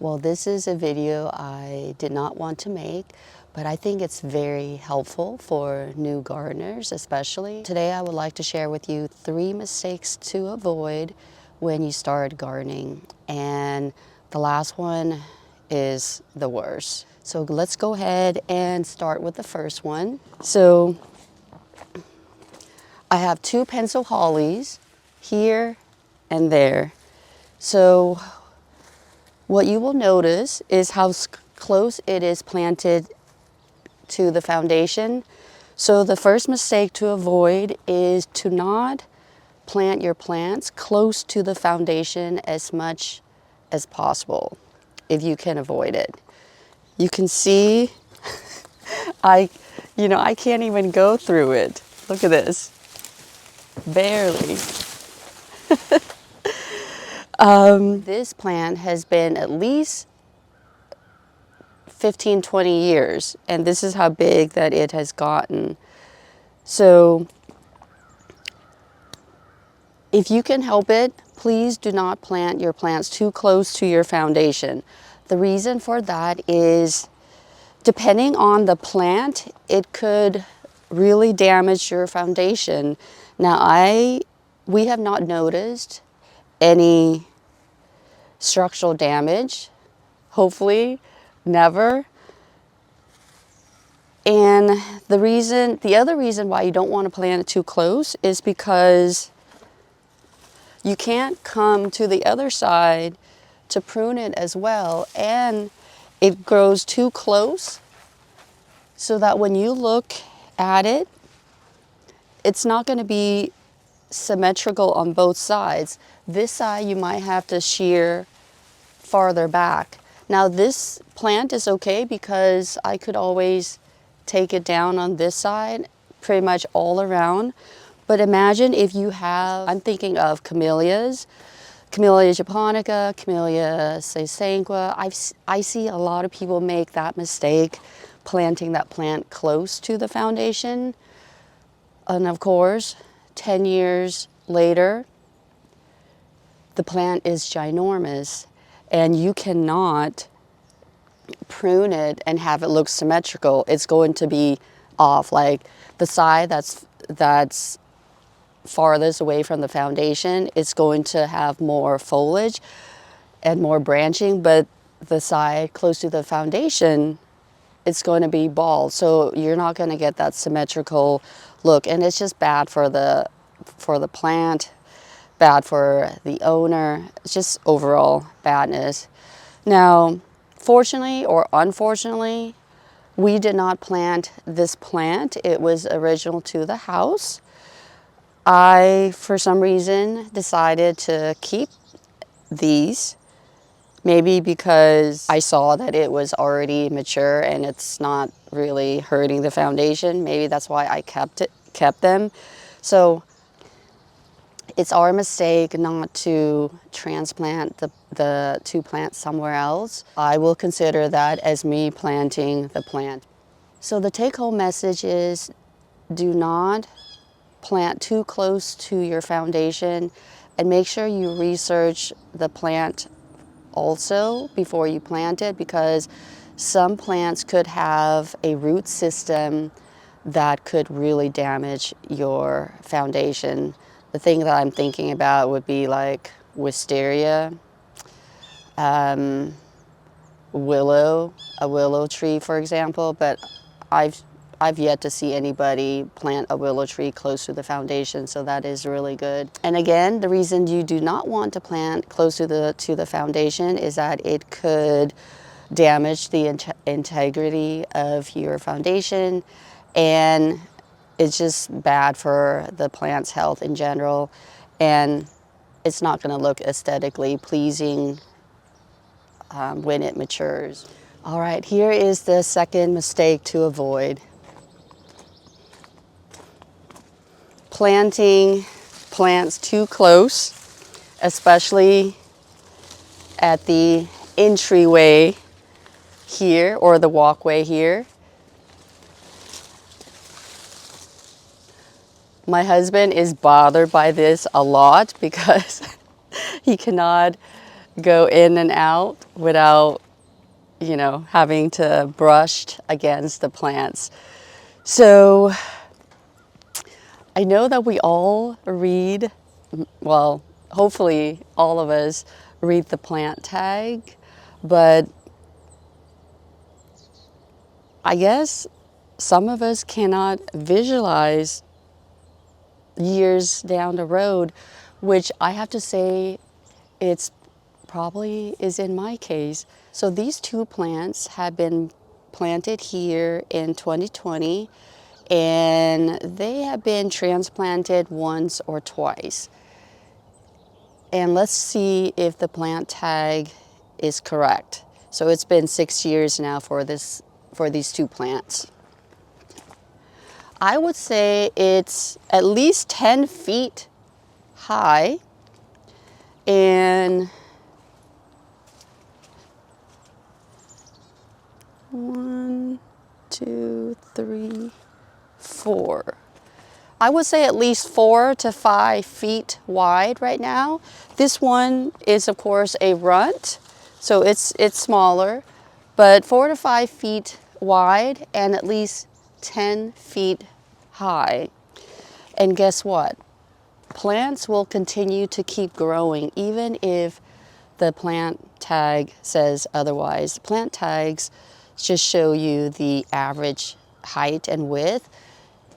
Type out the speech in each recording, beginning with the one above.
Well, this is a video I did not want to make, but I think it's very helpful for new gardeners especially. Today I would like to share with you 3 mistakes to avoid when you start gardening, and the last one is the worst. So let's go ahead and start with the first one. So I have 2 pencil hollies here and there. So what you will notice is how close it is planted to the foundation. So the first mistake to avoid is to not plant your plants close to the foundation as much as possible, if you can avoid it. You can see, I can't even go through it. Look at this, barely. This plant has been at least 15, 20 years, and this is how big that it has gotten. So if you can help it, please do not plant your plants too close to your foundation. The reason for that is, depending on the plant, it could really damage your foundation. Now, we have not noticed any structural damage, hopefully never. And the other reason why you don't want to plant it too close is because you can't come to the other side to prune it as well, and it grows too close so that when you look at it, it's not going to be symmetrical on both sides. This side you might have to shear farther back. Now this plant is okay because I could always take it down on this side pretty much all around. But imagine if you have, I'm thinking of camellias, Camellia japonica, Camellia sasanqua. I see a lot of people make that mistake, planting that plant close to the foundation. And of course, 10 years later, the plant is ginormous, and you cannot prune it and have it look symmetrical. It's going to be off. Like the side that's farthest away from the foundation, it's going to have more foliage and more branching, but the side close to the foundation, it's going to be bald. So you're not going to get that symmetrical look, and it's just bad for the plant, bad for the owner. It's just overall badness. Now, fortunately or unfortunately, we did not plant this plant. It was original to the house. I, for some reason, decided to keep these. Maybe because I saw that it was already mature and it's not really hurting the foundation. Maybe that's why I kept them. So it's our mistake not to transplant the 2 plants somewhere else. I will consider that as me planting the plant. So the take-home message is, do not plant too close to your foundation, and make sure you research the plant also before you plant it, because some plants could have a root system that could really damage your foundation. The thing that I'm thinking about would be like wisteria, a willow tree, for example, but I've yet to see anybody plant a willow tree close to the foundation, so that is really good. And again, the reason you do not want to plant close to the foundation is that it could damage the integrity of your foundation, and it's just bad for the plant's health in general, and it's not going to look aesthetically pleasing when it matures. All right, here is the second mistake to avoid. Planting plants too close, especially at the entryway here, or the walkway here. My husband is bothered by this a lot because he cannot go in and out without, you know, having to brush against the plants. So I know that we all read, well, hopefully all of us read the plant tag, but I guess some of us cannot visualize years down the road, which I have to say it's probably is in my case. So these two plants have been planted here in 2020, and they have been transplanted once or twice. And let's see if the plant tag is correct. So it's been 6 years now for these two plants. I would say it's at least 10 feet high, and 1, 2, 3, 4. I would say at least 4 to 5 feet wide right now. This one is of course a runt, so it's smaller, but 4 to 5 feet wide and at least 10 feet high. And guess what? Plants will continue to keep growing even if the plant tag says otherwise. Plant tags just show you the average height and width.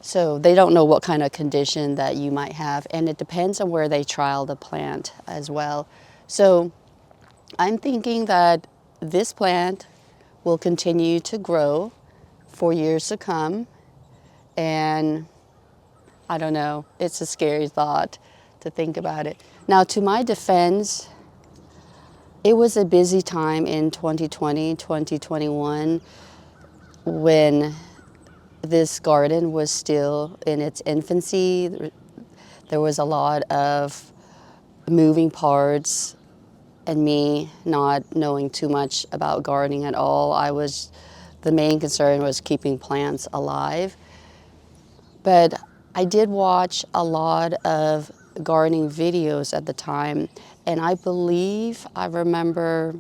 So they don't know what kind of condition that you might have, and it depends on where they trial the plant as well. So I'm thinking that this plant will continue to grow for years to come, and I don't know, it's a scary thought to think about it. Now, to my defense, it was a busy time in 2020, 2021 when this garden was still in its infancy. There was a lot of moving parts and me not knowing too much about gardening at all. The main concern was keeping plants alive. But I did watch a lot of gardening videos at the time, and I believe I remember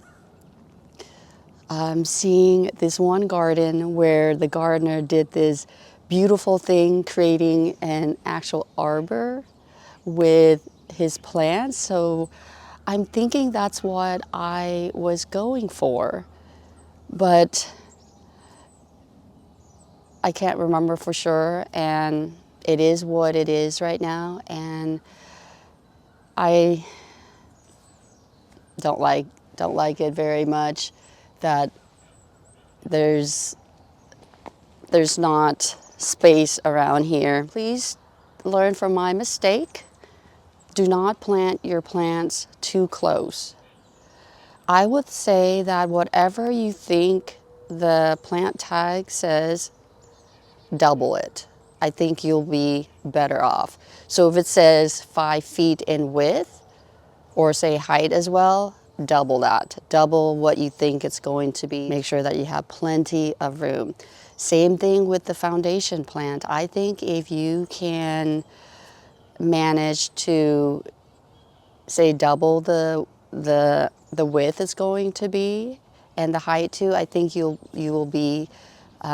seeing this one garden where the gardener did this beautiful thing, creating an actual arbor with his plants. So I'm thinking that's what I was going for, but I can't remember for sure, and it is what it is right now, and I don't like it very much that there's not space around here. Please learn from my mistake. Do not plant your plants too close. I would say that whatever you think the plant tag says, double it. I think you'll be better off. So if it says 5 feet in width, or say height as well, double that. Double what you think it's going to be. Make sure that you have plenty of room. Same thing with the foundation plant. I think if you can manage to say double the width it's going to be and the height too, I think you will be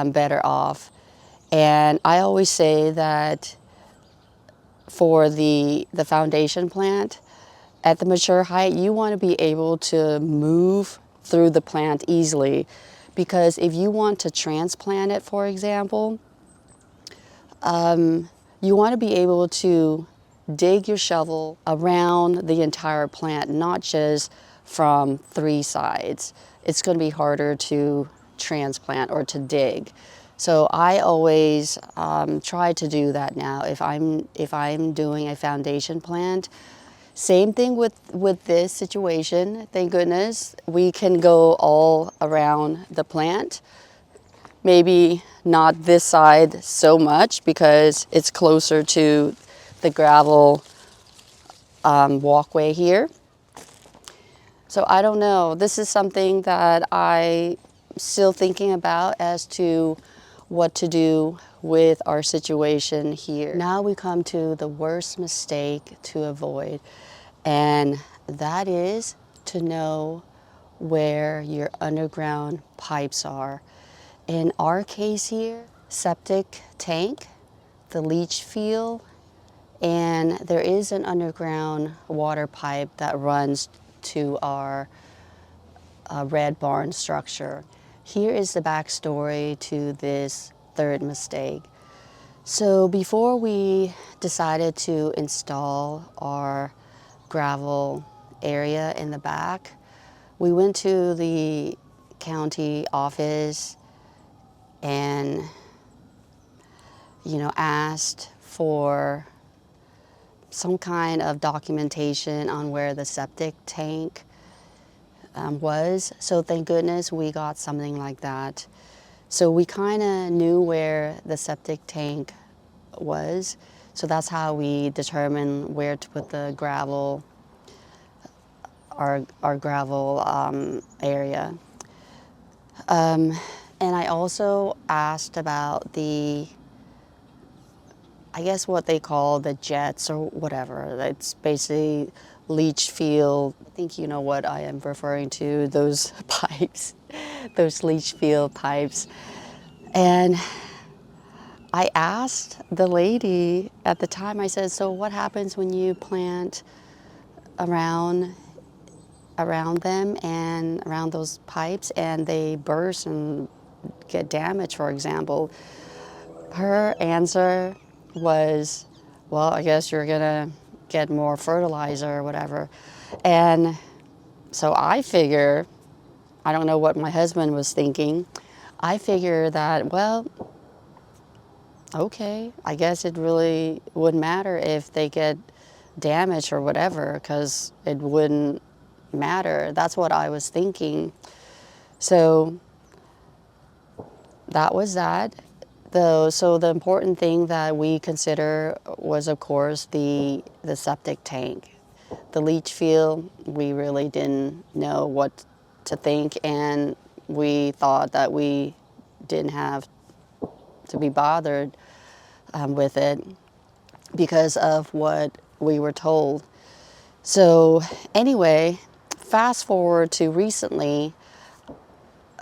better off. And I always say that for the foundation plant, at the mature height, you want to be able to move through the plant easily, because if you want to transplant it, for example, you want to be able to dig your shovel around the entire plant, not just from 3 sides. It's going to be harder to transplant or to dig. So I always try to do that now if I'm doing a foundation plant. Same thing with this situation. Thank goodness we can go all around the plant. Maybe not this side so much because it's closer to the gravel walkway here. So I don't know. This is something that I'm still thinking about as to what to do with our situation here. Now we come to the worst mistake to avoid, and that is to know where your underground pipes are. In our case here, septic tank, the leach field, and there is an underground water pipe that runs to our red barn structure. Here is the backstory to this third mistake. So before we decided to install our gravel area in the back, we went to the county office and asked for some kind of documentation on where the septic tank was. So thank goodness we got something like that. So we kind of knew where the septic tank was. So that's how we determined where to put the gravel, our gravel area. And I also asked about I guess what they call the jets or whatever. It's basically leach field. I think you know what I am referring to, those pipes, those leach field pipes. And I asked the lady at the time, I said, so what happens when you plant around them and around those pipes and they burst and get damaged, for example? Her answer was, well, I guess you're gonna get more fertilizer or whatever. And so I figure, I don't know what my husband was thinking, I figure that, well, okay, I guess it really wouldn't matter if they get damaged or whatever, because it wouldn't matter. That's what I was thinking. So that was that. So the important thing that we consider was, of course, the septic tank. The leach field, we really didn't know what to think, and we thought that we didn't have to be bothered with it because of what we were told. So anyway, fast forward to recently,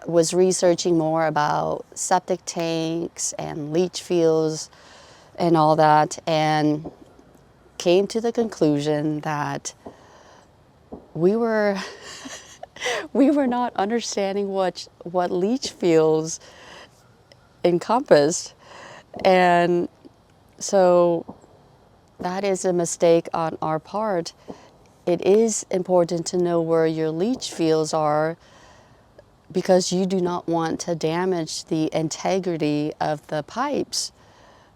was researching more about septic tanks and leach fields and all that, and came to the conclusion that we were we were not understanding what leach fields encompassed. And so that is a mistake on our part. It is important to know where your leach fields are, because you do not want to damage the integrity of the pipes,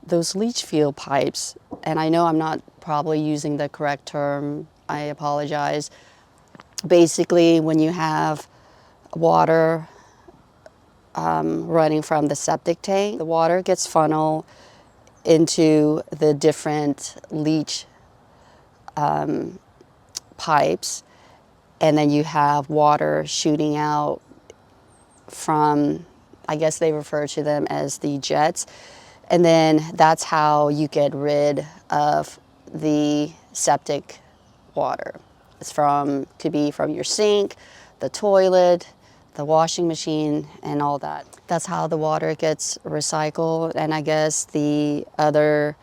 those leach field pipes. And I know I'm not probably using the correct term, I apologize. Basically, when you have water running from the septic tank, the water gets funneled into the different leach pipes, and then you have water shooting out from, I guess they refer to them as the jets, and then that's how you get rid of the septic water. Could be from your sink, the toilet, the washing machine, and all that. That's how the water gets recycled, and I guess the other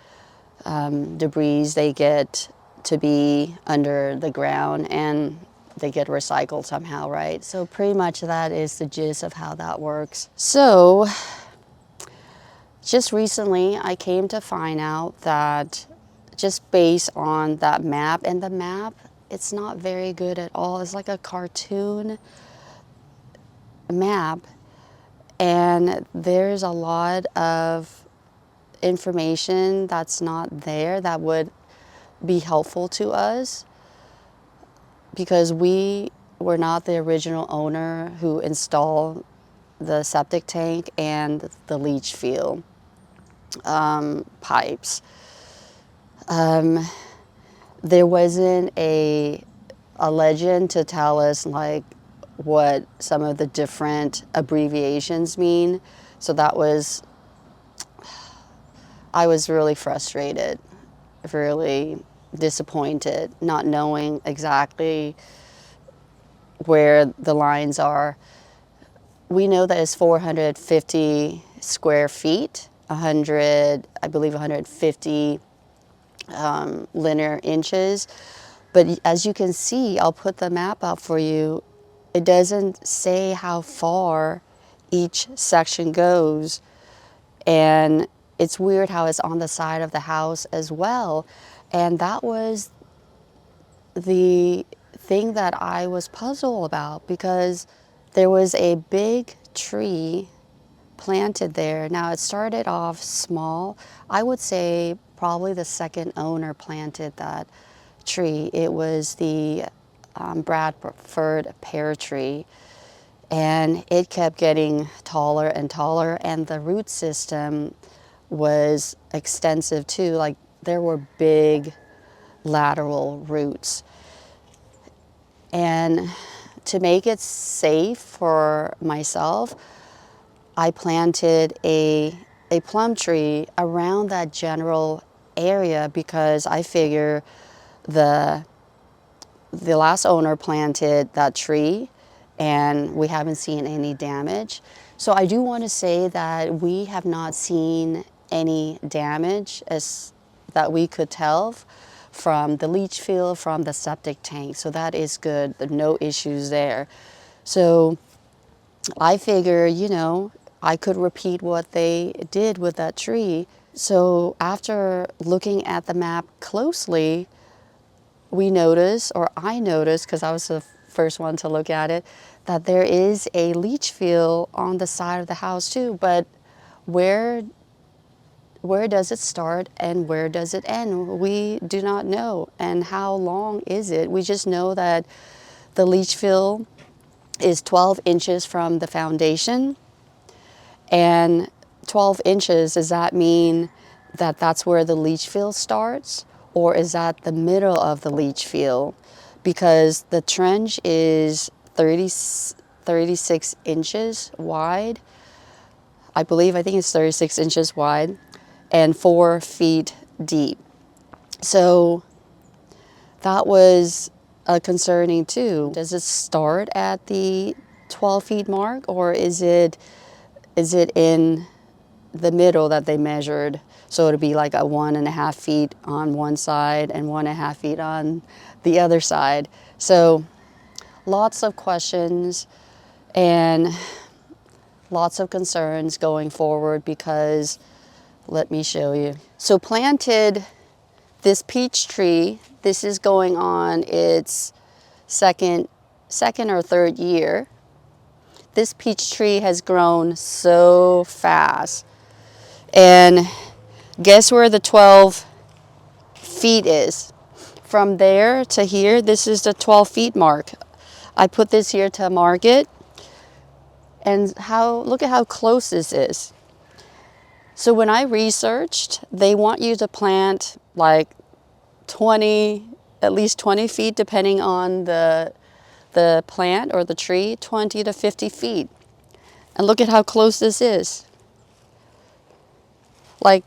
debris, they get to be under the ground and they get recycled somehow, right? So pretty much that is the gist of how that works. So just recently I came to find out that, just based on that map, and the map, it's not very good at all. It's like a cartoon map, and there's a lot of information that's not there that would be helpful to us, because we were not the original owner who installed the septic tank and the leach field pipes. There wasn't a legend to tell us like what some of the different abbreviations mean. So I was really frustrated, really disappointed, not knowing exactly where the lines are. We know that it's 450 square feet, 100, I believe 150 linear inches. But as you can see, I'll put the map out for you. It doesn't say how far each section goes. And it's weird how it's on the side of the house as well. And that was the thing that I was puzzled about, because there was a big tree planted there. Now it started off small. I would say probably the second owner planted that tree. It was the Bradford pear tree, and it kept getting taller and taller, and the root system was extensive too. Like, there were big lateral roots. And to make it safe for myself, I planted a plum tree around that general area, because I figure the last owner planted that tree and we haven't seen any damage. So I do want to say that we have not seen any damage as that we could tell from the leach field, from the septic tank. So that is good. There are no issues there. So I figure, you know, I could repeat what they did with that tree. So after looking at the map closely, we noticed, or I noticed, because I was the first one to look at it, that there is a leach field on the side of the house too. But where does it start and where does it end? We do not know. And how long is it? We just know that the leach field is 12 inches from the foundation. And 12 inches, does that mean that that's where the leach field starts? Or is that the middle of the leach field? Because the trench is 36 inches wide. I think it's 36 inches wide and 4 feet deep. So that was concerning too. Does it start at the 12 feet mark, or is it in the middle that they measured? So it'd be like a 1.5 feet on one side and 1.5 feet on the other side. So lots of questions and lots of concerns going forward, because let me show you. So planted this peach tree. This is going on its second or third year. This peach tree has grown so fast. And guess where the 12 feet is? From there to here, this is the 12 feet mark. I put this here to mark it. And look at how close this is. So when I researched, they want you to plant like at least 20 feet, depending on the plant or the tree, 20 to 50 feet. And look at how close this is. Like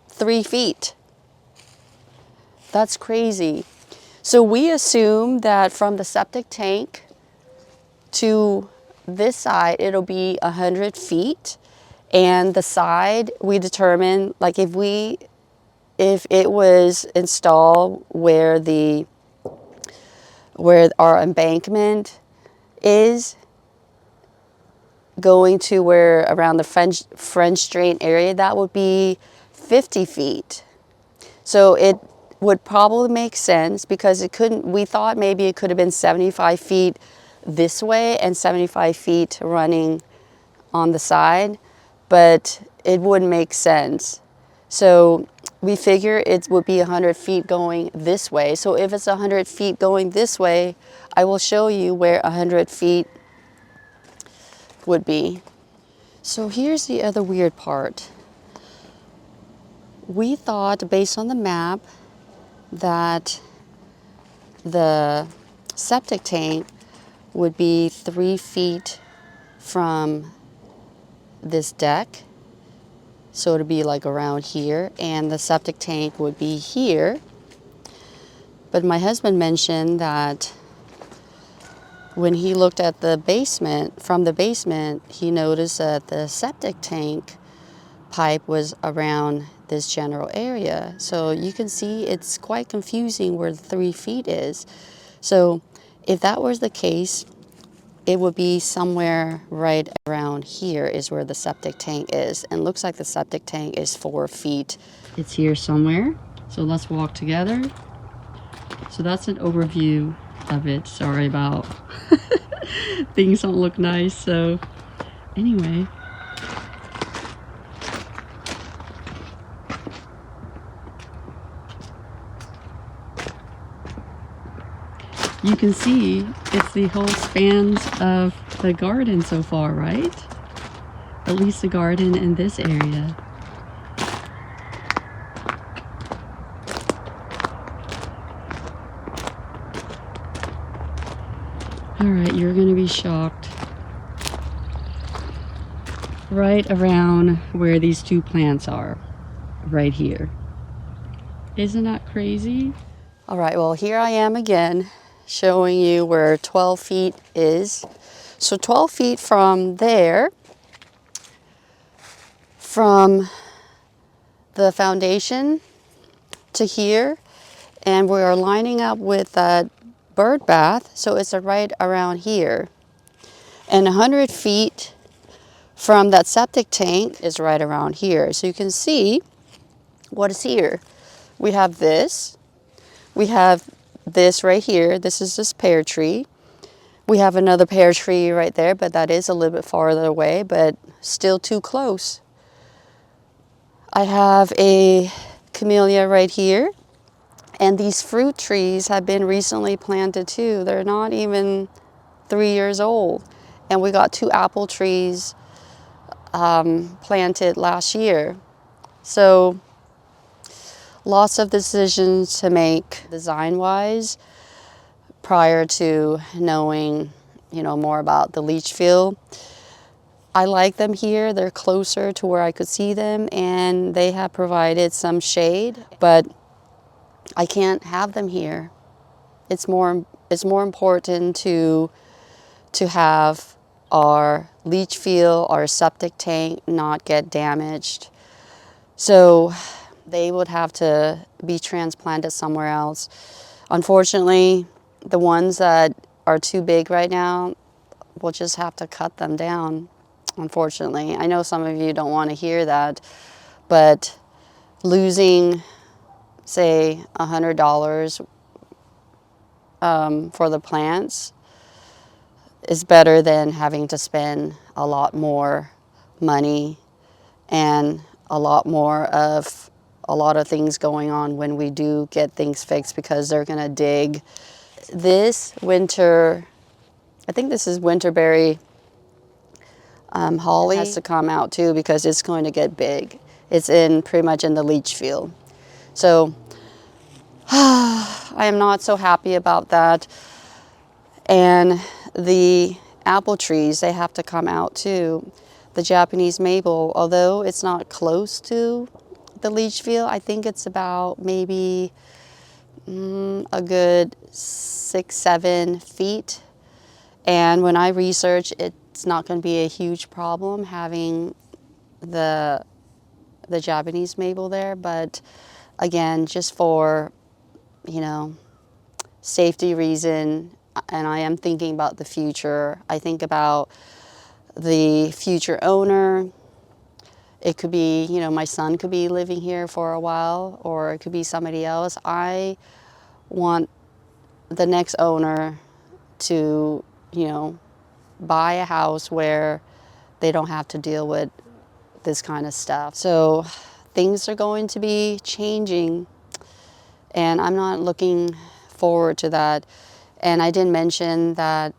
3 feet. That's crazy. So we assume that from the septic tank to this side, it'll be 100 feet. And the side, we determine, like if it was installed where our embankment is, going to where around the French drain area, that would be 50 feet. So it would probably make sense, because we thought maybe it could have been 75 feet this way and 75 feet running on the side, but it wouldn't make sense. So we figure it would be 100 feet going this way. So if it's 100 feet going this way, I will show you where 100 feet would be. So here's the other weird part. We thought, based on the map, that the septic tank would be 3 feet from this deck. So it'd be like around here, and the septic tank would be here. But my husband mentioned that when he looked at the basement, from the basement, he noticed that the septic tank pipe was around this general area. So you can see it's quite confusing where the 3 feet is. So if that was the case, it would be somewhere right around here is where the septic tank is. And looks like the septic tank is 4 feet. It's here somewhere. So let's walk together. So that's an overview of it. Sorry about things don't look nice. So anyway. You can see it's the whole spans of the garden so far, right? At least the garden in this area. All right, you're gonna be shocked. Right around where these 2 plants are, right here. Isn't that crazy? All right, well, here I am again, showing you where 12 feet is. So 12 feet from there, from the foundation to here, and we are lining up with that bird bath, so it's right around here. And 100 feet from that septic tank is right around here. So you can see what is here. We have this. We have this right here. This is this pear tree. We have another pear tree right there, but that is a little bit farther away, but still too close. I have a camellia right here. And these fruit trees have been recently planted too. They're not even 3 years old. And we got 2 apple trees planted last year. So lots of decisions to make design-wise prior to knowing, more about the leach field. I like them here. They're closer to where I could see them, and they have provided some shade, but I can't have them here. It's more important to have our leach field, our septic tank not get damaged. So they would have to be transplanted somewhere else. Unfortunately, the ones that are too big right now, we'll just have to cut them down, unfortunately. I know some of you don't want to hear that, but losing, say, $100 for the plants is better than having to spend a lot more money and a lot of things going on when we do get things fixed, because they're going to dig. This winter, I think this is winterberry holly, has to come out too, because it's going to get big. It's pretty much in the leach field. So I am not so happy about that. And the apple trees, they have to come out too. The Japanese maple, although it's not close to the leach field, I think it's about maybe a good 6-7 feet. And when I research, it's not going to be a huge problem having the Japanese maple there. But again, just for safety reason, and I am thinking about the future. I think about the future owner. It could be, my son could be living here for a while, or it could be somebody else. I want the next owner to, buy a house where they don't have to deal with this kind of stuff. So things are going to be changing, and I'm not looking forward to that. And I didn't mention that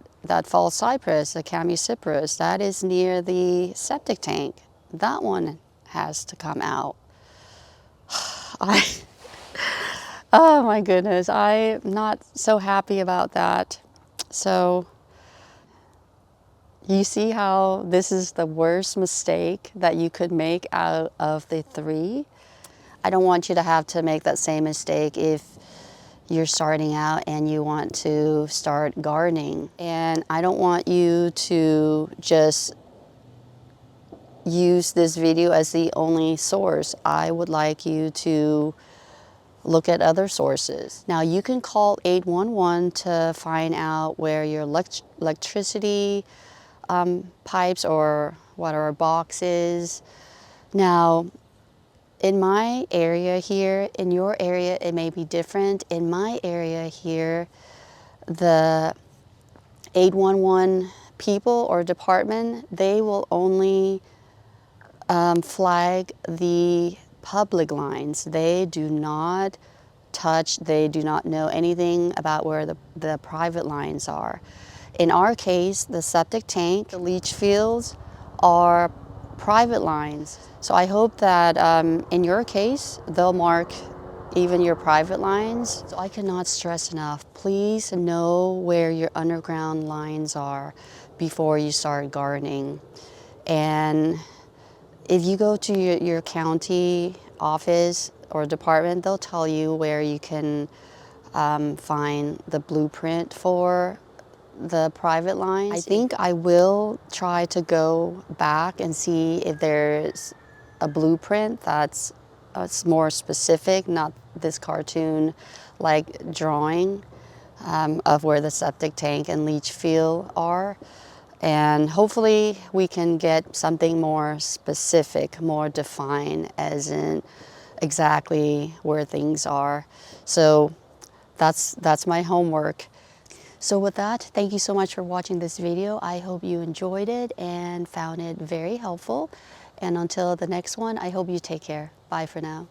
false cypress, the Camaecyparis, that is near the septic tank. That one has to come out. Oh my goodness, I'm not so happy about that. So you see how this is the worst mistake that you could make out of the 3? I don't want you to have to make that same mistake if you're starting out and you want to start gardening. And I don't want you to just use this video as the only source. I would like you to look at other sources. Now you can call 811 to find out where your electricity pipes or water box is. Now, in my area here, in your area it may be different. In my area here, the 811 people or department, they will only flag the public lines. They do not touch, they do not know anything about where the private lines are. In our case, the septic tank, the leach fields are private lines. So I hope that in your case, they'll mark even your private lines. So I cannot stress enough, please know where your underground lines are before you start gardening. And if you go to your county office or department, they'll tell you where you can find the blueprint for the private lines. I think I will try to go back and see if there's a blueprint that's more specific, not this cartoon like drawing of where the septic tank and leach field are. And hopefully we can get something more specific, more defined, as in exactly where things are. So that's my homework. So with that, thank you so much for watching this video. I hope you enjoyed it and found it very helpful. And until the next one, I hope you take care. Bye for now.